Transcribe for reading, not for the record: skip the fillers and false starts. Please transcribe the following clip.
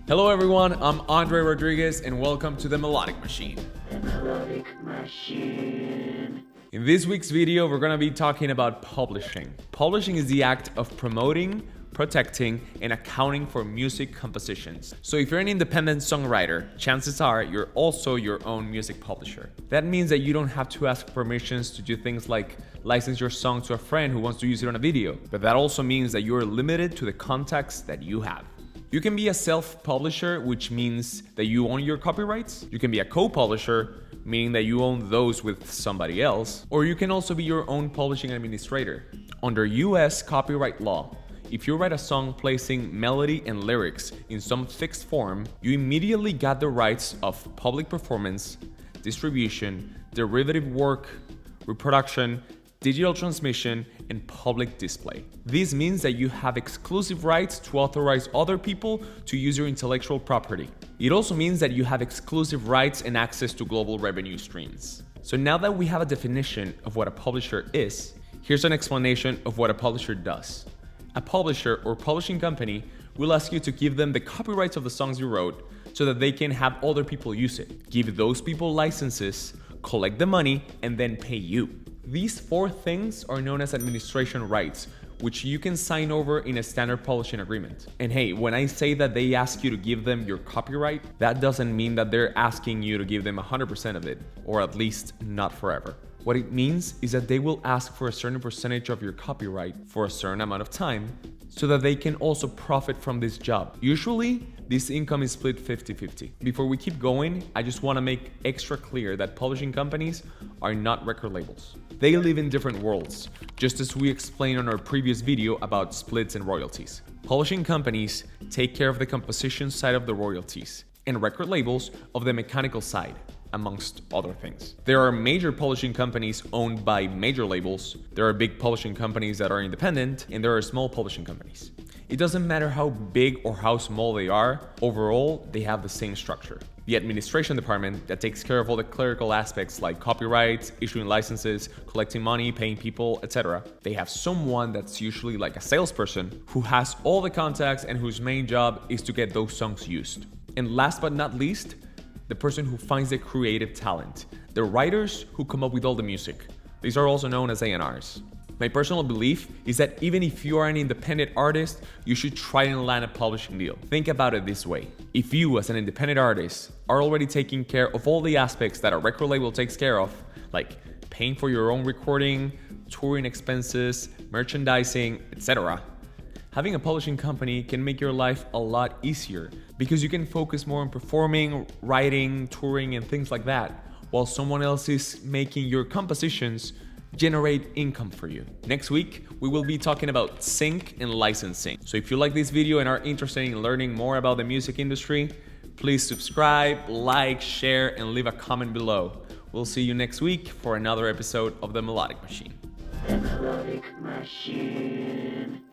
Hello everyone, I'm Andre Rodriguez and welcome to The Melodic Machine. The Melodic Machine. In this week's video, we're going to be talking about publishing. Publishing is the act of promoting, protecting, and accounting for music compositions. So if you're an independent songwriter, chances are you're also your own music publisher. That means that you don't have to ask permissions to do things like license your song to a friend who wants to use it on a video. But that also means that you're limited to the contacts that you have. You can be a self-publisher, which means that you own your copyrights. You can be a co-publisher, meaning that you own those with somebody else. Or you can also be your own publishing administrator. Under US copyright law, if you write a song placing melody and lyrics in some fixed form, you immediately got the rights of public performance, distribution, derivative work, reproduction, digital transmission, and public display. This means that you have exclusive rights to authorize other people to use your intellectual property. It also means that you have exclusive rights and access to global revenue streams. So now that we have a definition of what a publisher is, here's an explanation of what a publisher does. A publisher or publishing company will ask you to give them the copyrights of the songs you wrote so that they can have other people use it. Give those people licenses, collect the money, and then pay you. These four things are known as administration rights, which you can sign over in a standard publishing agreement. And hey, when I say that they ask you to give them your copyright, that doesn't mean that they're asking you to give them 100% of it, or at least not forever. What it means is that they will ask for a certain percentage of your copyright for a certain amount of time so that they can also profit from this job. Usually, this income is split 50-50. Before we keep going, I just want to make extra clear that publishing companies are not record labels. They live in different worlds, just as we explained on our previous video about splits and royalties. Publishing companies take care of the composition side of the royalties, and record labels of the mechanical side, amongst other things. There are major publishing companies owned by major labels, there are big publishing companies that are independent, and there are small publishing companies. It doesn't matter how big or how small they are, overall, they have the same structure. The administration department that takes care of all the clerical aspects like copyrights, issuing licenses, collecting money, paying people, etc. They have someone that's usually like a salesperson who has all the contacts and whose main job is to get those songs used. And last but not least, the person who finds the creative talent, the writers who come up with all the music. These are also known as A&Rs. My personal belief is that even if you are an independent artist, you should try and land a publishing deal. Think about it this way. If you, as an independent artist, are already taking care of all the aspects that a record label takes care of, like paying for your own recording, touring expenses, merchandising, etc., having a publishing company can make your life a lot easier because you can focus more on performing, writing, touring, and things like that, while someone else is making your compositions generate income for you. Next week, we will be talking about sync and licensing. So if you like this video and are interested in learning more about the music industry, please subscribe, like, share, and leave a comment below. We'll see you next week for another episode of The Melodic Machine. The Melodic Machine.